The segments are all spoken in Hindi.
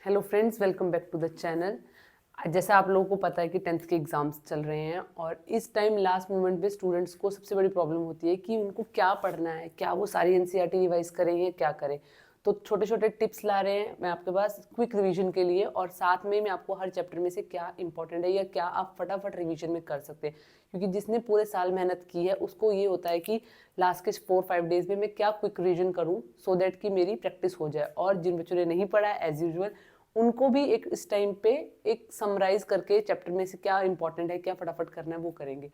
Hello friends, welcome back to the channel. जैसा आप लोगों को पता है कि 10th के एग्ज़ाम्स चल रहे हैं और इस टाइम लास्ट मोमेंट पे स्टूडेंट्स को सबसे बड़ी प्रॉब्लम होती है कि उनको क्या पढ़ना है, क्या वो सारी एनसीईआरटी रिवाइज करें या क्या करें। तो छोटे छोटे टिप्स ला रहे हैं मैं आपके पास क्विक रिवीजन के लिए, और साथ में मैं आपको हर चैप्टर में से क्या इंपॉर्टेंट है या क्या आप फटाफट रिवीजन में कर सकते हैं, क्योंकि जिसने पूरे साल मेहनत की है उसको ये होता है कि लास्ट के 4-5 डेज में मैं क्या क्विक रिवीजन करूं सो दैट कि मेरी प्रैक्टिस हो जाए। और जिन बच्चों ने नहीं पढ़ा है एज यूजुअल उनको भी एक इस टाइम पे एक समराइज करके चैप्टर में से क्या इंपॉर्टेंट है, क्या फटाफट करना है वो करेंगे।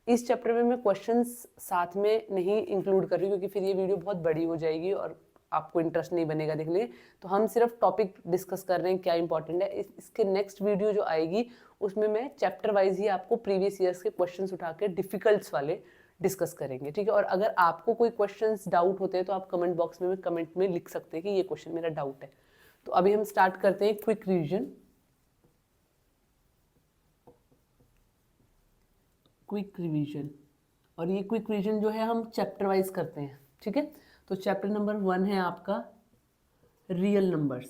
इस चैप्टर में मैं क्वेश्चंस साथ में नहीं इंक्लूड कर रही हूँ क्योंकि फिर ये वीडियो बहुत बड़ी हो जाएगी और आपको इंटरेस्ट नहीं बनेगा देखने। तो हम सिर्फ टॉपिक डिस्कस कर रहे हैं क्या इंपॉर्टेंट है। इसके नेक्स्ट वीडियो जो आएगी उसमें मैं चैप्टर वाइज ही आपको प्रीवियस ईयर्स के क्वेश्चंस उठा के डिफिकल्ट्स वाले डिस्कस करेंगे, ठीक है। और अगर आपको कोई क्वेश्चंस डाउट होते हैं तो आप कमेंट बॉक्स में कमेंट में लिख सकते हैं कि ये क्वेश्चन मेरा डाउट है। तो अभी हम स्टार्ट करते हैं क्विक रिवीजन। और ये क्विक रिवीजन जो है हम चैप्टर वाइज करते हैं, ठीक है। तो चैप्टर नंबर 1 है आपका रियल नंबर्स।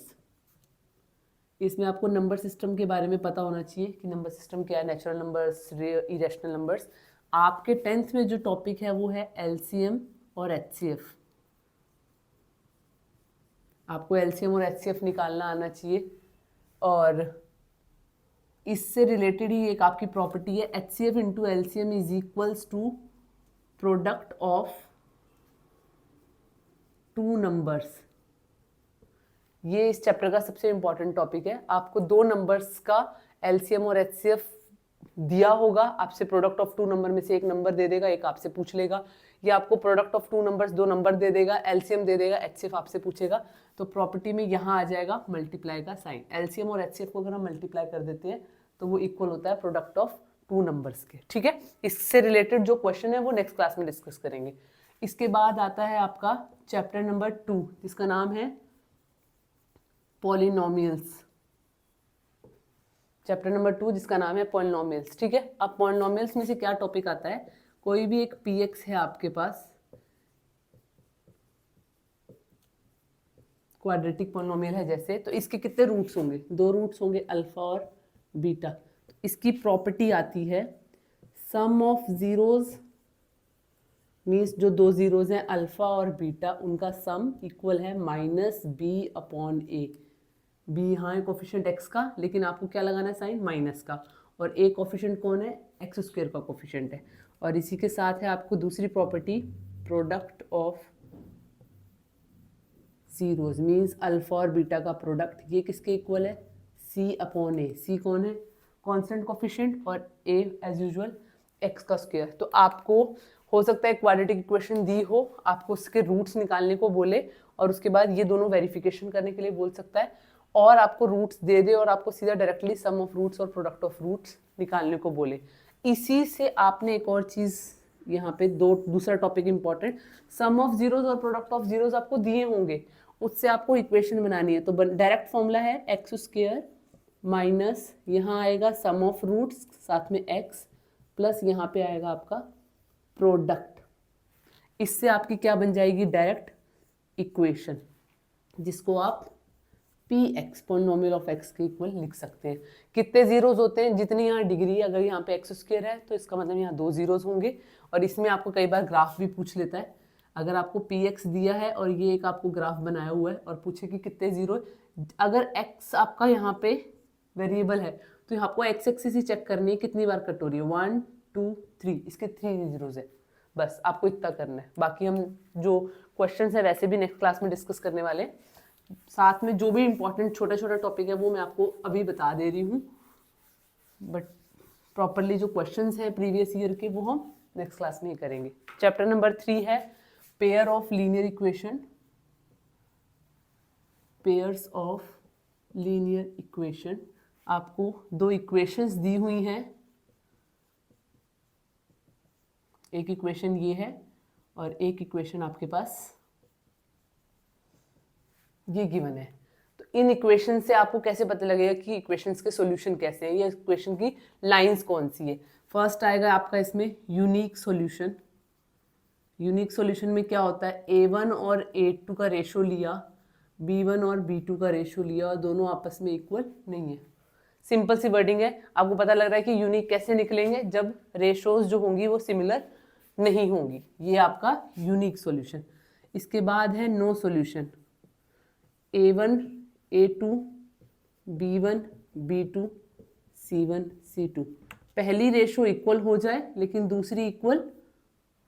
इसमें आपको नंबर सिस्टम के बारे में पता होना चाहिए कि नंबर सिस्टम क्या है, नेचुरल नंबर्स, इरेशनल नंबर्स। आपके 10th में जो टॉपिक है वो है एलसीएम और एचसीएफ। आपको एलसीएम और एचसीएफ निकालना आना चाहिए। और इससे रिलेटेड ही एक आपकी प्रॉपर्टी है HCF into LCM is equals to product of two numbers. ये इस चैप्टर का सबसे इंपॉर्टेंट टॉपिक है। आपको दो नंबर्स का एलसीएम और एचसीएफ दिया होगा, आपसे प्रोडक्ट ऑफ टू नंबर में से एक नंबर दे देगा, एक आपसे पूछ लेगा, या आपको प्रोडक्ट ऑफ टू नंबर्स दो नंबर दे देगा, एलसीएम दे देगा, एचसीएफ आपसे पूछेगा। तो प्रॉपर्टी में यहाँ आ जाएगा मल्टीप्लाई का साइन। एलसीएम और एचसीएफ को अगर हम मल्टीप्लाई कर देते हैं तो वो इक्वल होता है प्रोडक्ट ऑफ टू नंबर्स के, ठीक है। इससे रिलेटेड जो क्वेश्चन है वो नेक्स्ट क्लास में डिस्कस करेंगे। इसके बाद आता है आपका चैप्टर नंबर 2 जिसका नाम है पॉलिनोमियल्स। चैप्टर नंबर 2 जिसका नाम है पॉलिनोमियल्स, ठीक है। अब पॉलिनोमियल्स में से क्या टॉपिक आता है, कोई भी एक पीएक्स है आपके पास, क्वाड्रेटिक पॉलिनोमियल है जैसे, तो इसके कितने रूट्स होंगे, दो रूट्स होंगे, अल्फा और बीटा। तो इसकी प्रॉपर्टी आती है सम ऑफ जीरोज मीन्स जो दो जीरोज हैं अल्फा और बीटा उनका सम इक्वल है माइनस बी अपॉन ए। बी यहाँ है कोफिशिएंट एक्स का, लेकिन आपको क्या लगाना है साइन माइनस का, और ए कोफिशिएंट कौन है, एक्स स्क्वायर का कोफिशिएंट है। और इसी के साथ है आपको दूसरी property product of zeros means alpha और बीटा का प्रोडक्ट, ये किसके इक्वल है, सी अपॉन ए। सी कौन है, कांस्टेंट कोफिशिएंट, और ए एज यूजुअल एक्स का स्क्वायर। तो आपको हो सकता है क्वाड्रेटिक इक्वेशन दी हो, आपको उसके रूट्स निकालने को बोले और उसके बाद ये दोनों वेरिफिकेशन करने के लिए बोल सकता है, और आपको रूट्स दे दे और आपको सीधा डायरेक्टली सम ऑफ रूट्स और प्रोडक्ट ऑफ रूट्स निकालने को बोले। इसी से आपने एक और चीज़ यहाँ पे दूसरा topic important, sum of zeros और प्रोडक्ट ऑफ जीरोज आपको दिए होंगे, उससे आपको इक्वेशन बनानी है। तो डायरेक्ट फॉर्मूला है एक्स स्क्वायर माइनस यहाँ आएगा सम ऑफ रूट्स साथ में एक्स प्लस यहाँ पे आएगा आपका प्रोडक्ट। इससे आपकी क्या बन जाएगी, डायरेक्ट इक्वेशन, जिसको आप P x polynomial of x के इक्वल लिख सकते हैं। कितने जीरोज होते हैं, जितनी यहाँ डिग्री, अगर यहाँ पे एक्स स्क्वायर है तो इसका मतलब यहाँ दो जीरोज होंगे। और इसमें आपको कई बार ग्राफ भी पूछ लेता है, अगर आपको पी एक्स दिया है और ये एक आपको ग्राफ बनाया हुआ है और पूछे कि कितने जीरो, अगर एक्स आपका यहाँ पे वेरिएबल है तो आपको एक्स एक्सिस ही चेक करनी है कितनी बार कट हो रही है, 1 2 3, इसके 3 जीरोज है, बस आपको इतना करना है। बाकी हम जो क्वेश्चंस है वैसे भी नेक्स्ट क्लास में डिस्कस करने वाले हैं। साथ में जो भी इंपॉर्टेंट छोटा छोटा टॉपिक है वो मैं आपको अभी बता दे रही हूँ, बट प्रॉपरली जो क्वेश्चंस हैं प्रीवियस ईयर के वो हम नेक्स्ट क्लास में ही करेंगे। चैप्टर नंबर 3 है pair of linear equation, pairs of linear equation. आपको दो इक्वेशंस दी हुई हैं, एक इक्वेशन ये है और एक इक्वेशन आपके पास ये गिवन है। तो इन इक्वेशन से आपको कैसे पता लगेगा कि इक्वेशंस के सॉल्यूशन कैसे हैं या इक्वेशन की लाइंस कौन सी है। फर्स्ट आएगा आपका इसमें यूनिक सॉल्यूशन। यूनिक सॉल्यूशन में क्या होता है, a1 और a2 का रेशो लिया B1 और B2 का रेशियो लिया और दोनों आपस में इक्वल नहीं है। सिंपल सी वर्डिंग है, आपको पता लग रहा है कि यूनिक कैसे निकलेंगे, जब रेशियोज जो होंगी वो सिमिलर नहीं होंगी। ये आपका यूनिक सॉल्यूशन। इसके बाद है no solution. A1 A2 B1 B2 C1 C2, पहली रेशियो इक्वल हो जाए लेकिन दूसरी इक्वल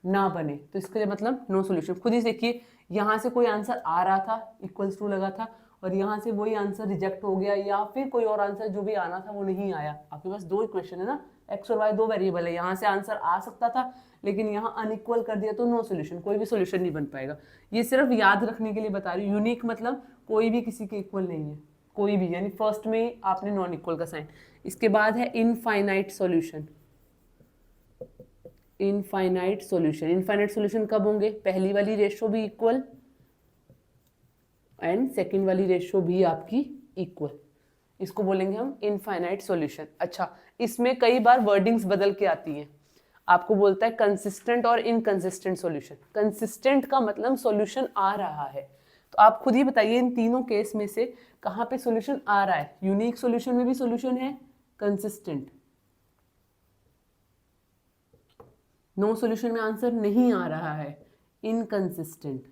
ना बने तो इसके लिए मतलब नो सॉल्यूशन। खुद ही देखिए, यहाँ से कोई आंसर आ रहा था, इक्वल्स टू लगा था, और यहाँ से वही आंसर रिजेक्ट हो गया, या फिर कोई और आंसर जो भी आना था वो नहीं आया। आपके पास दो इक्वेशन है ना, एक्स और वाई दो वेरिएबल है, यहाँ से आंसर आ सकता था लेकिन यहाँ अनइक्वल कर दिया तो नो सॉल्यूशन, कोई भी सॉल्यूशन नहीं बन पाएगा। ये सिर्फ याद रखने के लिए बता रही हूँ। यूनिक मतलब कोई भी किसी के इक्वल नहीं है, कोई भी, यानी फर्स्ट में ही आपने नॉन इक्वल का साइन। इसके बाद है infinite solution. Infinite solution, infinite solution कब होंगे? पहली वाली रेशियो भी इक्वल एंड सेकंड वाली रेशियो भी आपकी इक्वल, इसको बोलेंगे हम इनफाइनाइट सॉल्यूशन। अच्छा, इसमें कई बार वर्डिंग्स बदल के आती हैं। आपको बोलता है कंसिस्टेंट और इनकंसिस्टेंट सॉल्यूशन। कंसिस्टेंट का मतलब सॉल्यूशन आ रहा है, तो आप खुद ही बताइए इन तीनों केस में से कहाँ पे सॉल्यूशन आ रहा है? यूनिक सॉल्यूशन में भी सॉल्यूशन है, कंसिस्टेंट। नो सॉल्यूशन में आंसर नहीं आ रहा है, इनकंसिस्टेंट।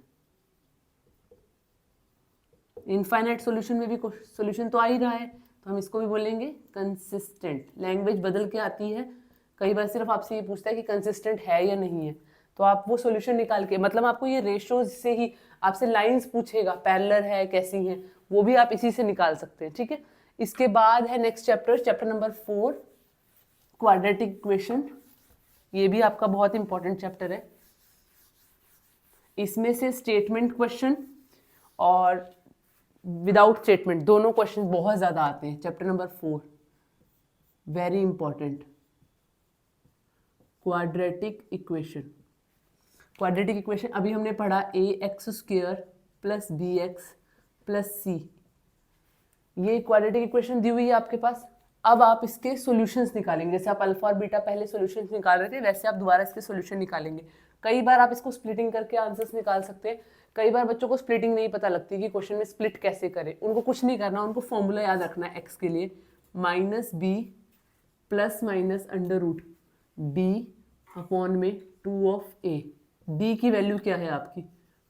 इनफाइनाइट सॉल्यूशन में भी सॉल्यूशन तो आ ही रहा है, तो हम इसको भी बोलेंगे कंसिस्टेंट। लैंग्वेज बदल के आती है, कई बार सिर्फ आपसे ये पूछता है कि कंसिस्टेंट है या नहीं है, तो आप वो सॉल्यूशन निकाल के, मतलब आपको ये रेशियोज से ही आपसे लाइंस पूछेगा, पैरेलल है कैसी हैं, वो भी आप इसी से निकाल सकते हैं। ठीक है, इसके बाद है next chapter, chapter number 4, quadratic equation. ये भी आपका बहुत इंपॉर्टेंट चैप्टर है। इसमें से स्टेटमेंट क्वेश्चन और विदाउट स्टेटमेंट दोनों क्वेश्चन बहुत ज्यादा आते हैं। Chapter number 4 very important, quadratic equation. Quadratic equation अभी हमने पढ़ा ax² + bx + c, ये क्वाड्रेटिक इक्वेशन दी हुई है आपके पास। अब आप इसके सॉल्यूशंस निकालेंगे, जैसे आप अल्फा और बीटा पहले सॉल्यूशंस निकाल रहे थे, वैसे आप दोबारा इसके सॉल्यूशन निकालेंगे। कई बार आप इसको स्प्लिटिंग करके आंसर्स निकाल सकते हैं। कई बार बच्चों को स्प्लिटिंग नहीं पता लगती कि क्वेश्चन में स्प्लिट कैसे करें। उनको कुछ नहीं करना, उनको फॉर्मूला याद रखना है एक्स के लिए, -b ± √b में 2 डी की वैल्यू क्या है आपकी?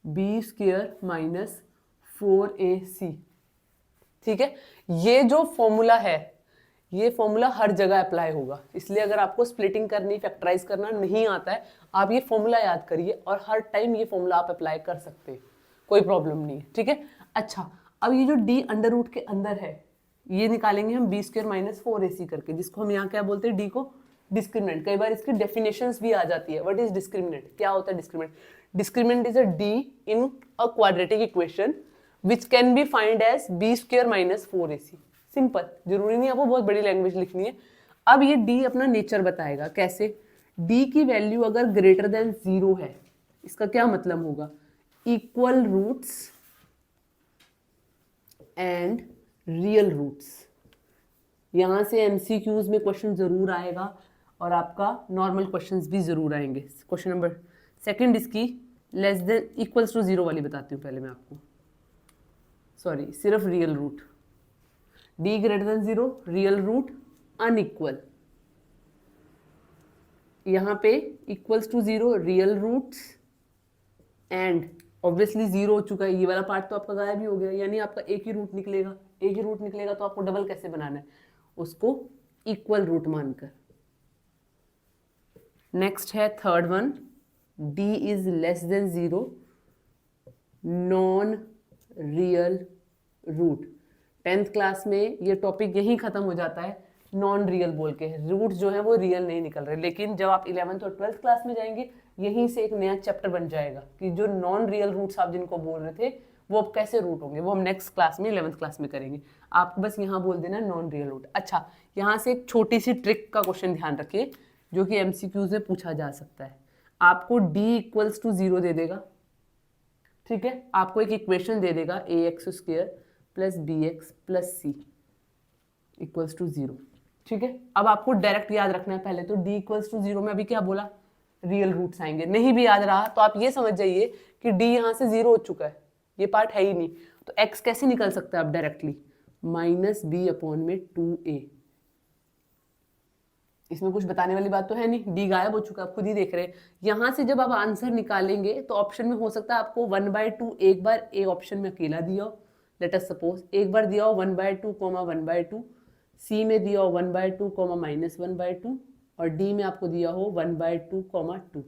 b² - 4ac। ठीक है, ये जो फॉर्मूला है ये फॉर्मूला हर जगह अप्लाई होगा, इसलिए अगर आपको स्प्लिटिंग करनी, फैक्टराइज करना नहीं आता है, आप ये फॉर्मूला याद करिए और हर टाइम ये फॉर्मूला आप अप्लाई कर सकते हैं, कोई प्रॉब्लम नहीं है। ठीक है, अच्छा, अब ये जो डी अंडर रूट के अंदर है ये निकालेंगे हम b² - 4ac करके, जिसको हम यहाँ क्या बोलते हैं? डी को डिस्क्रिमिनेंट। कई बार इसकी डेफिनेशंस भी आ जाती है। What is discriminant? क्या होता है discriminant? Discriminant is a D in a quadratic equation which can be find as b² - 4ac। Simple, जरूरी नहीं आपको बहुत बड़ी लैंग्वेज लिखनी है। अब ये डी अपना नेचर बताएगा, कैसे? डी की वैल्यू अगर ग्रेटर देन 0 है, इसका क्या मतलब होगा? Equal roots and real roots. यहां से एमसीक्यूज में क्वेश्चन जरूर आएगा और आपका नॉर्मल क्वेश्चंस भी जरूर आएंगे। क्वेश्चन नंबर 2 इसकी लेस देन इक्वल्स टू 0 वाली बताती हूँ पहले मैं आपको, सॉरी, सिर्फ real root. D greater than 0, real root, unequal. यहाँ पे equals to 0, real roots and obviously 0 हो चुका है, ये वाला पार्ट तो आपका गायब ही हो गया, यानी आपका एक ही रूट निकलेगा। एक ही रूट निकलेगा तो आपको डबल कैसे बनाना है? उसको इक्वल रूट मानकर। नेक्स्ट है third one, D is less than 0, non real root. 10th class में ये टॉपिक यहीं खत्म हो जाता है, नॉन रियल बोल के। रूट जो है वो रियल नहीं निकल रहे, लेकिन जब आप 11th और 12th क्लास में जाएंगे यहीं से एक नया चैप्टर बन जाएगा कि जो नॉन रियल रूट्स आप जिनको बोल रहे थे वो अब कैसे रूट होंगे, वो हम नेक्स्ट क्लास में 11th क्लास में करेंगे। आपको बस यहाँ बोल देना नॉन रियल रूट। अच्छा, यहाँ से एक छोटी सी ट्रिक का क्वेश्चन ध्यान रखिए जो कि एमसीक्यूज में पूछा जा सकता है। आपको डी इक्वल्स टू 0 दे देगा, ठीक है, आपको एक इक्वेशन दे देगा ax² + bx + c equals to 0। ठीक है, अब आपको डायरेक्ट याद रखना है पहले तो d इक्वल्स टू 0 में अभी क्या बोला? रियल रूट्स आएंगे। नहीं भी याद रहा तो आप ये समझ जाइए कि d यहाँ से 0 हो चुका है, ये पार्ट है ही नहीं। तो x कैसे निकल सकता है अब डायरेक्टली, माइनस बी अपॉन में 2a। इसमें कुछ बताने वाली बात तो है नहीं, डी गायब हो चुका है, आप खुद ही देख रहे हैं। यहां से जब आप आंसर निकालेंगे तो ऑप्शन में हो सकता है आपको 1/2 एक बार ए ऑप्शन में अकेला दिया हो, लेट अस सपोज एक बार दिया हो 1/2 1/2, सी में दिया हो 1/2 -1/2 और डी में आपको दिया हो 1/2 2।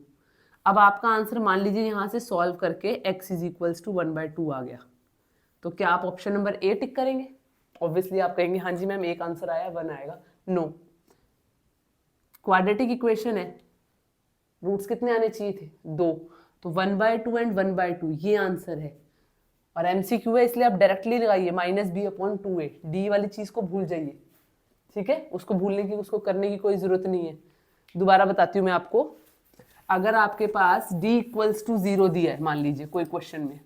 अब आपका आंसर मान लीजिए यहाँ से सॉल्व करके x इज इक्वल्स टू 1/2 आ गया, तो क्या आप ऑप्शन नंबर ए टिक करेंगे? ऑब्वियसली आप कहेंगे हाँ जी मैम एक आंसर आया 1 आएगा। नो, क्वाड्रेटिक इक्वेशन है, रूट्स कितने आने चाहिए थे? 2, तो 1/2 एंड 1/2 ये आंसर है। और एमसीक्यू है इसलिए आप डायरेक्टली लगाइए -b/2a, डी वाली चीज को भूल जाइए, ठीक है, उसको भूलने की, उसको करने की कोई जरूरत नहीं है। दोबारा बताती हूँ मैं आपको, अगर आपके पास d इक्वल्स टू 0 दिया है, मान लीजिए कोई क्वेश्चन में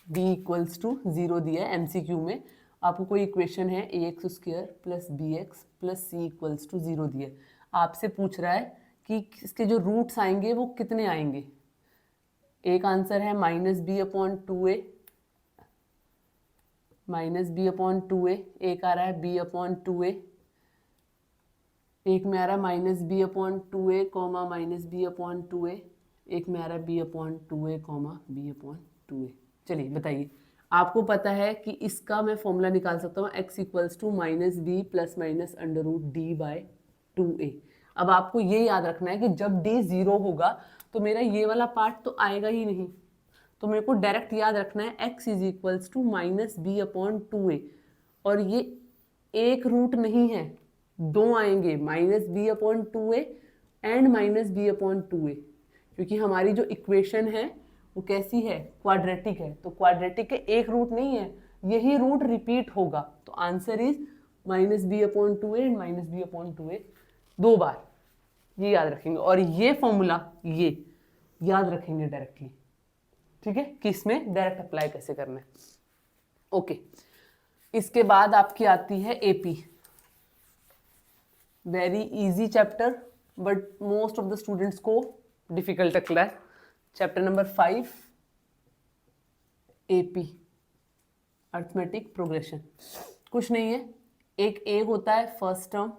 d इक्वल्स टू 0 दिया है एमसीक्यू में, आपको कोई इक्वेशन है ax² + bx + c equals to 0 दिया है, आपसे पूछ रहा है कि इसके जो रूट्स आएंगे वो कितने आएंगे। एक आंसर है -b/2a, -b/2a, एक आ रहा है b/2a, एक में आ रहा है -b/2a, -b/2a, एक में आ रहा है b/2a, b/2a। चलिए बताइए, आपको पता है कि इसका मैं फॉर्मूला निकाल सकता हूँ x equals to -b ± √d/2a। अब आपको ये याद रखना है कि जब d 0 होगा तो मेरा ये वाला पार्ट तो आएगा ही नहीं, तो मेरे को डायरेक्ट याद रखना है x is equals to -b/2a, और ये एक रूट नहीं है, दो आएंगे, -b/2a एंड -b/2a, क्योंकि हमारी जो इक्वेशन है वो कैसी है, क्वाड्रेटिक है, तो क्वाड्रेटिक के एक रूट नहीं है, यही रूट रिपीट होगा, तो answer is -b/2a and -b/2a 2 बार, ये याद रखेंगे। और ये फॉर्मूला ये याद रखेंगे डायरेक्टली, ठीक है, कि इसमें डायरेक्ट अप्लाई कैसे करना है। ओके, इसके बाद आपकी आती है AP, very easy chapter but most of the students को डिफिकल्ट लगता है। Chapter number 5 AP, arithmetic progression. कुछ नहीं है, एक ए होता है फर्स्ट टर्म,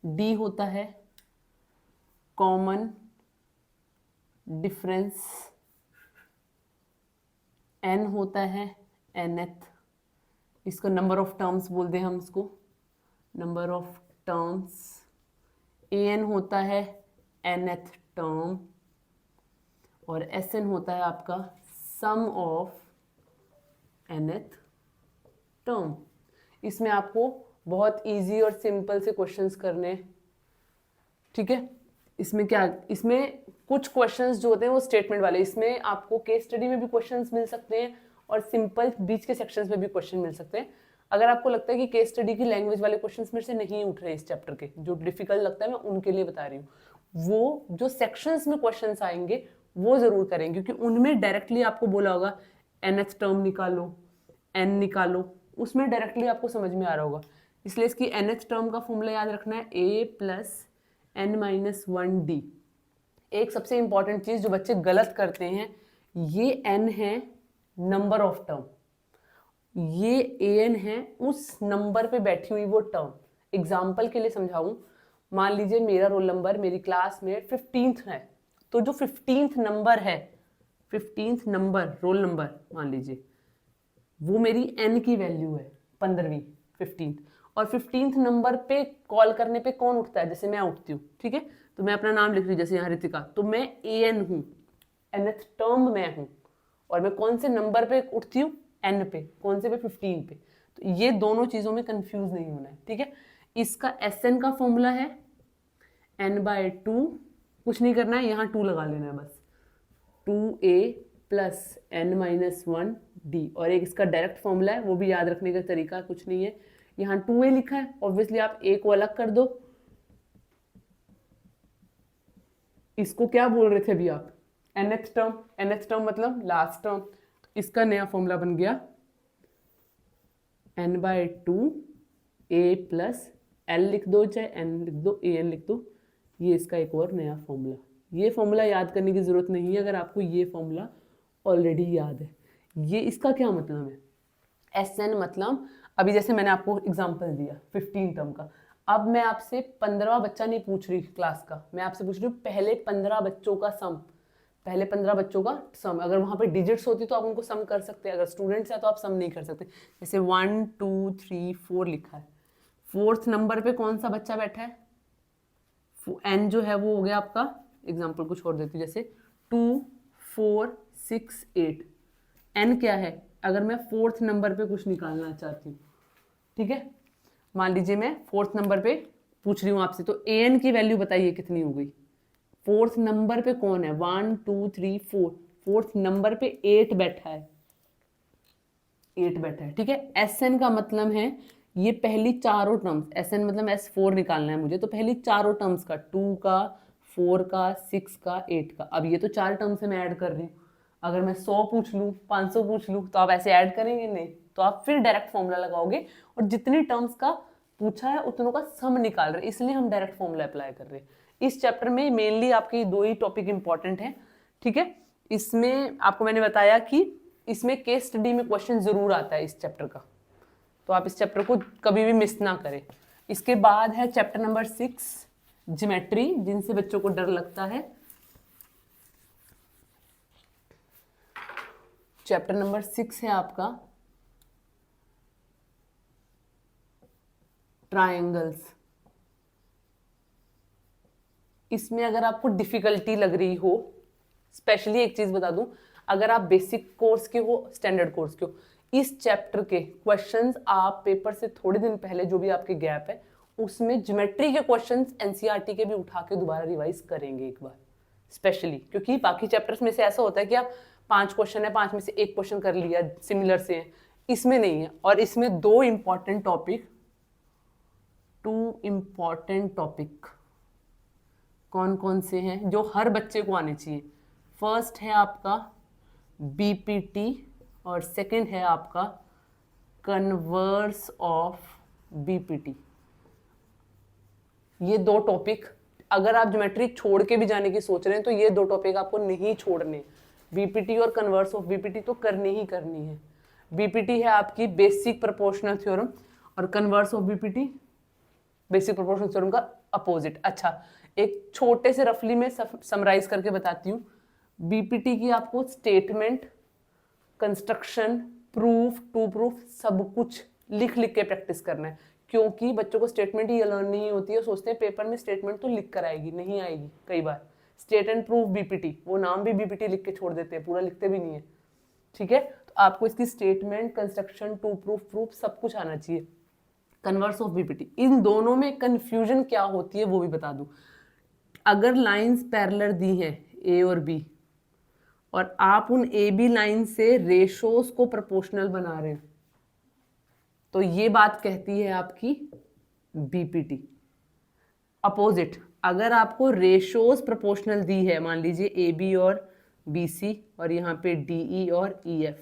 डी होता है कॉमन डिफरेंस, एन होता है nth, इसको नंबर ऑफ टर्म्स बोलते हैं हम, इसको नंबर ऑफ टर्म्स, an होता है nth टर्म, और sn होता है आपका सम ऑफ nth टर्म। इसमें आपको बहुत इजी और सिंपल से क्वेश्चंस करने, ठीक है। इसमें क्या, इसमें कुछ क्वेश्चंस जो होते हैं वो स्टेटमेंट वाले, इसमें आपको केस स्टडी में भी क्वेश्चंस मिल सकते हैं और सिंपल बीच के सेक्शंस में भी क्वेश्चन मिल सकते हैं। अगर आपको लगता है कि केस स्टडी की लैंग्वेज वाले क्वेश्चंस मेरे से नहीं उठ रहे इस चैप्टर के, जो डिफिकल्ट लगता है, मैं उनके लिए बता रही हूँ, वो जो सेक्शंस में क्वेश्चंस आएंगे वो जरूर करेंगे, क्योंकि उनमें डायरेक्टली आपको बोला होगा nth टर्म निकालो, n निकालो, उसमें डायरेक्टली आपको समझ में आ रहा होगा। इसलिए इसकी nth टर्म का फॉर्मूला याद रखना है a + n-1d। एक सबसे इंपॉर्टेंट चीज जो बच्चे गलत करते हैं, ये n है नंबर ऑफ टर्म, ये an है उस नंबर पे बैठी हुई वो टर्म। एग्जाम्पल के लिए समझाऊं, मान लीजिए मेरा रोल नंबर मेरी क्लास में 15th है, तो जो 15th नंबर है, 15th नंबर रोल नंबर मान लीजिए, वो मेरी n की वैल्यू है, 15वीं 15th, और 15th नंबर पे कॉल करने पे कौन उठता है, जैसे मैं उठती हूँ, ठीक है, तो मैं अपना नाम लिख रही हूँ, जैसे यहाँ रितिका, तो मैं an हूँ, nth टर्म मैं हूँ, और मैं कौन से नंबर पे उठती हूँ, n पे, कौन से पे, 15 पे। तो ये दोनों चीजों में कंफ्यूज नहीं होना है, ठीक है। इसका Sn का फॉर्मूला है n/2, कुछ नहीं करना है, यहाँ 2 लगा लेना है बस, 2a + n-1d, और एक इसका डायरेक्ट फॉर्मूला है, वो भी याद रखने का तरीका कुछ नहीं है, यहाँ 2a लिखा है, ऑब्वियसली आप a को अलग कर दो, इसको क्या बोल रहे थे अभी आप, nth टर्म, nth टर्म मतलब लास्ट टर्म, तो इसका नया फॉर्मूला बन गया n/2 a + l लिख दो, चाहे n लिख दो, an लिख दो, ये इसका एक और नया फॉर्मूला, ये फॉर्मूला याद करने की ज़रूरत नहीं है अगर आपको ये फॉर्मूला ऑलरेडी याद है। ये इसका क्या मतलब है, SN मतलब, अभी जैसे मैंने आपको एग्जांपल दिया 15 टर्म का, अब मैं आपसे 15वां बच्चा नहीं पूछ रही क्लास का, मैं आपसे पूछ रही हूँ पहले 15 बच्चों का सम, पहले 15 बच्चों का सम। अगर वहाँ पे डिजिट्स होती तो आप उनको सम कर सकते हैं, अगर स्टूडेंट्स है तो आप सम नहीं कर सकते। जैसे 1 2 3 4 लिखा है, 4th नंबर पे कौन सा बच्चा बैठा है, N जो है वो हो गया आपका, एग्जाम्पल कुछ और देती हूँ, जैसे 2 4 6 8, N क्या है, अगर मैं 4th नंबर पे कुछ निकालना चाहती हूँ, ठीक है, मान लीजिए मैं 4th नंबर पे पूछ रही हूँ आपसे, तो AN की वैल्यू बताइए कितनी हो गई। 4th नंबर पे कौन है, 1 2 3 4, 4th नंबर पे 8 बैठा है, 8 बैठा है, ठीक है। SN का मतलब है ये पहली चारों टर्म्स, SN मतलब S4 निकालना है मुझे, तो पहली चारों टर्म्स का, 2 का 4 का 6 का 8 का, अब ये तो 4 टर्म्स से मैं ऐड कर रही हूँ। अगर मैं 100 पूछ लूँ, 500 पूछ लूँ, तो आप ऐसे ऐड करेंगे नहीं, तो आप फिर डायरेक्ट फॉर्मूला लगाओगे और जितनी टर्म्स का पूछा है उतनों का सम निकाल रहे हैं, इसलिए हम डायरेक्ट फॉर्मूला अप्लाई कर रहे हैं। इस चैप्टर में मेनली आपके 2 ही टॉपिक इंपॉर्टेंट है, ठीक है। इसमें आपको मैंने बताया कि इसमें केस स्टडी में क्वेश्चन जरूर आता है इस चैप्टर का, तो आप इस चैप्टर को कभी भी मिस ना करें। इसके बाद है चैप्टर नंबर 6 ज्योमेट्री, जिनसे बच्चों को डर लगता है। चैप्टर नंबर 6 है आपका ट्रायंगल्स। इसमें अगर आपको डिफिकल्टी लग रही हो, स्पेशली एक चीज बता दूं, अगर आप बेसिक कोर्स के हो, स्टैंडर्ड कोर्स के हो, इस चैप्टर के क्वेश्चंस आप पेपर से थोड़े दिन पहले जो भी आपके गैप है उसमें ज्योमेट्री के क्वेश्चंस एनसीईआरटी के भी उठा के दोबारा रिवाइज करेंगे एक बार, स्पेशली क्योंकि बाकी चैप्टर्स में से ऐसा होता है कि आप 5 क्वेश्चन है, 5 में से 1 क्वेश्चन कर लिया, सिमिलर से है, इसमें नहीं है। और इसमें 2 इंपॉर्टेंट टॉपिक कौन कौन से हैं जो हर बच्चे को आने चाहिए। फर्स्ट है आपका बीपीटी और सेकंड है आपका कन्वर्स ऑफ बीपीटी। ये 2 टॉपिक, अगर आप ज्योमेट्री छोड़ के भी जाने की सोच रहे हैं तो ये 2 टॉपिक आपको नहीं छोड़ने। बीपीटी और कन्वर्स ऑफ बीपीटी तो करनी ही करनी है। बीपीटी है आपकी बेसिक प्रोपोर्शनल थ्योरम और converse of BPT basic proportional theorem का अपोजिट। अच्छा, एक छोटे से रफली में समराइज करके बताती हूँ। बीपीटी की आपको statement, construction, proof, to proof सब कुछ लिख लिख के प्रैक्टिस करना है, क्योंकि बच्चों को स्टेटमेंट ही लर्न नहीं होती है, सोचते हैं पेपर में स्टेटमेंट तो लिख कर आएगी, नहीं आएगी। कई बार स्टेट एंड प्रूफ बीपीटी, वो नाम भी बीपीटी लिख के छोड़ देते हैं, पूरा लिखते भी नहीं है, ठीक है। तो आपको इसकी statement, construction, to proof, proof सब कुछ आना चाहिए। कन्वर्स ऑफ बीपीटी, इन दोनों में कंफ्यूजन क्या होती है वो भी बता दूं। अगर लाइंस पैरेलल दी हैं ए और बी और आप उन ए बी लाइन से रेशोज को प्रोपोर्शनल बना रहे हैं, तो ये बात कहती है आपकी बीपीटी। अपोजिट, अगर आपको रेशोज प्रोपोर्शनल दी है, मान लीजिए ए बी और बी सी और यहाँ पे डी ई और ई एफ,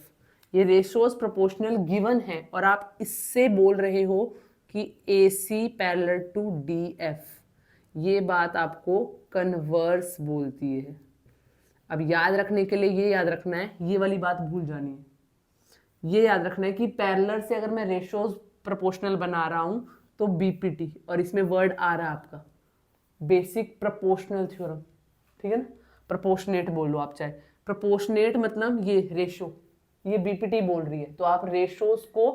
ये रेशोज प्रोपोर्शनल गिवन है और आप इससे बोल रहे हो कि A C parallel to D F, ये बात आपको कन्वर्स बोलती है। अब याद रखने के लिए ये याद रखना है, ये वाली बात भूल जानी है। ये याद रखना है कि पैरेलल से अगर मैं रेशोज प्रोपोर्शनल बना रहा हूं तो बीपीटी, और इसमें वर्ड आ रहा है आपका बेसिक प्रोपोर्शनल थ्योरम, ठीक है ना, प्रोपोर्शनेट बोल लो आप चाहे। प्रोपोर्शनेट मतलब ये रेशो, ये बीपीटी बोल रही है, तो आप रेशोज को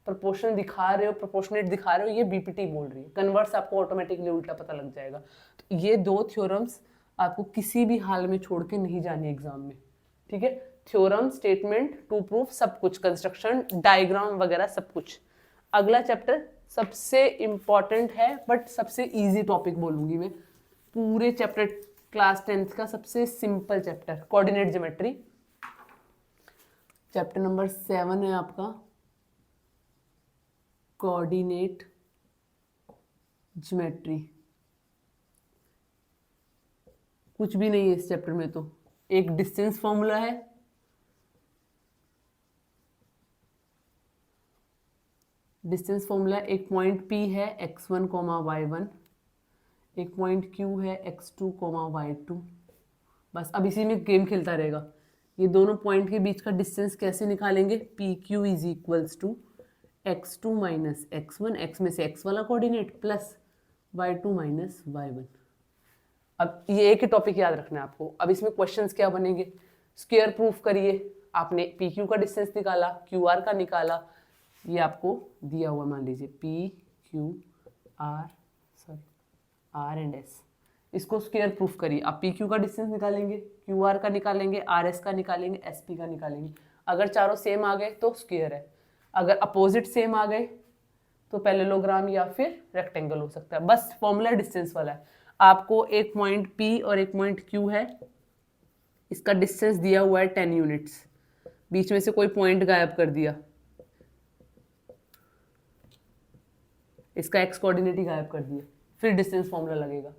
प्रोपोर्शन दिखा रहे हो, प्रोपोर्शनेट दिखा रहे हो, ये बीपीटी बोल रही है। कन्वर्स आपको ऑटोमेटिकली उल्टा पता लग जाएगा। तो ये 2 थ्योरम्स आपको किसी भी हाल में छोड़ के नहीं जानी एग्जाम में, ठीक है। थ्योरम, स्टेटमेंट, टू प्रूफ सब कुछ, कंस्ट्रक्शन, डायग्राम वगैरह सब कुछ। अगला चैप्टर सबसे इंपॉर्टेंट है बट सबसे इजी टॉपिक बोलूंगी मैं, पूरे चैप्टर क्लास 10th का सबसे simple chapter, coordinate geometry. Chapter number 7 है आपका कोऑर्डिनेट ज्योमेट्री। कुछ भी नहीं है इस चैप्टर में, तो एक डिस्टेंस फॉर्मूला है, डिस्टेंस फॉर्मूला, एक पॉइंट P है x1, y1, एक पॉइंट Q है x2, y2, बस अब इसी में गेम खेलता रहेगा। ये दोनों पॉइंट के बीच का डिस्टेंस कैसे निकालेंगे, P Q is equals to x2 minus x1, x में से x वाला coordinate plus y2 minus y1। अब ये एक ही टॉपिक याद रखना है आपको। अब इसमें क्वेश्चंस क्या बनेंगे, स्क्वायर प्रूफ करिए। आपने पी क्यू का डिस्टेंस निकाला, क्यू आर का निकाला, ये आपको दिया हुआ मान लीजिए P Q R and S, इसको स्क्वायर प्रूफ करिए। आप पी क्यू का डिस्टेंस निकालेंगे, क्यू आर का निकालेंगे, आर एस का निकालेंगे, एस पी का निकालेंगे। अगर चारों सेम आ गए तो स्क्वायर है, अगर अपोजिट सेम आ गए तो पैरेललोग्राम या फिर रेक्टेंगल हो सकता है। बस फॉर्मूला डिस्टेंस वाला है। आपको एक पॉइंट P और एक पॉइंट Q है, इसका डिस्टेंस दिया हुआ है 10 यूनिट्स, बीच में से कोई पॉइंट गायब कर दिया, इसका x कोऑर्डिनेट ही गायब कर दिया, फिर डिस्टेंस फॉर्मूला लगेगा।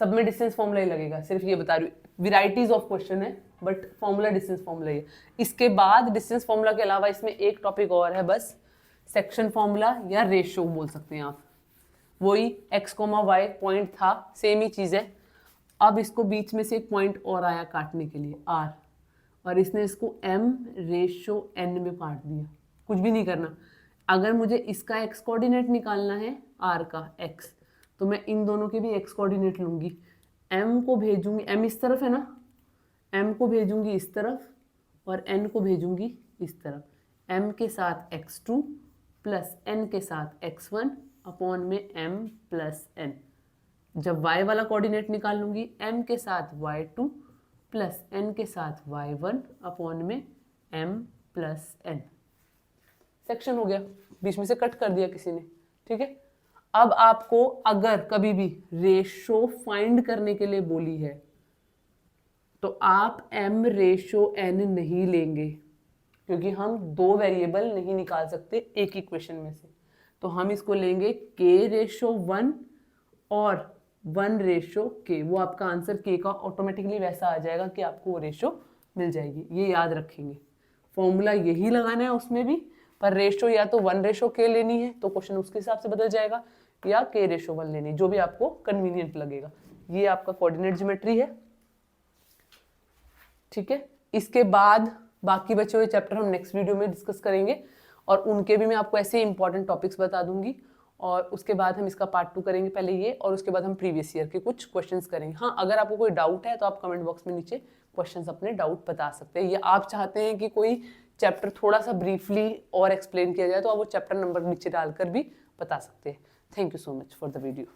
सब में डिस्टेंस फॉर्मूला ही लगेगा, सिर्फ ये बता रही हूँ वेराइटीज ऑफ क्वेश्चन है बट फॉर्मूला डिस्टेंस फॉर्मूला ही है। इसके बाद डिस्टेंस फॉर्मूला के अलावा इसमें एक टॉपिक और है, बस सेक्शन फॉर्मूला या रेशियो बोल सकते हैं आप। वही x, y पॉइंट था, सेम ही चीज़ है। अब इसको बीच में से एक पॉइंट और आया काटने के लिए r, और इसने इसको m/n में काट दिया। कुछ भी नहीं करना। अगर मुझे इसका x कोऑर्डिनेट निकालना है r का x, तो मैं इन दोनों के भी x कोऑर्डिनेट लूंगी, m को भेजूंगी, m इस तरफ है ना, m को भेजूंगी इस तरफ और n को भेजूंगी इस तरफ। m के साथ x2 प्लस n के साथ x1 अपॉन में m प्लस n। जब y वाला कोऑर्डिनेट निकाल लूंगी, m के साथ y2 प्लस n के साथ y1 अपॉन में m प्लस n। सेक्शन हो गया, बीच में से कट कर दिया किसी ने, ठीक है। अब आपको अगर कभी भी रेशो फाइंड करने के लिए बोली है तो आप m/n नहीं लेंगे, क्योंकि हम दो वेरिएबल नहीं निकाल सकते एक इक्वेशन में से। तो हम इसको लेंगे k/1 और 1/k। वो आपका आंसर k का ऑटोमेटिकली वैसा आ जाएगा कि आपको वो रेशो मिल जाएगी। ये याद रखेंगे, फॉर्मूला यही लगाना है उसमें भी, पर रेशो या तो 1/k लेनी है तो क्वेश्चन उसके हिसाब से बदल जाएगा, या k/1 लेनी, जो भी आपको कन्वीनियंट लगेगा। ये आपका कोऑर्डिनेट ज्योमेट्री है, ठीक है। इसके बाद बाकी बचे हुए चैप्टर हम नेक्स्ट वीडियो में डिस्कस करेंगे, और उनके भी मैं आपको ऐसे इंपॉर्टेंट टॉपिक्स बता दूंगी। और उसके बाद हम इसका पार्ट 2 करेंगे पहले ये, और उसके बाद हम प्रीवियस ईयर के कुछ क्वेश्चंस करेंगे। हाँ, अगर आपको कोई डाउट है तो आप कमेंट बॉक्स में नीचे क्वेश्चंस अपने डाउट बता सकते हैं, या आप चाहते हैं कि कोई चैप्टर थोड़ा सा ब्रीफली और एक्सप्लेन किया जाए तो आप वो चैप्टर नंबर नीचे डालकर भी बता सकते हैं। Thank you so much for the video.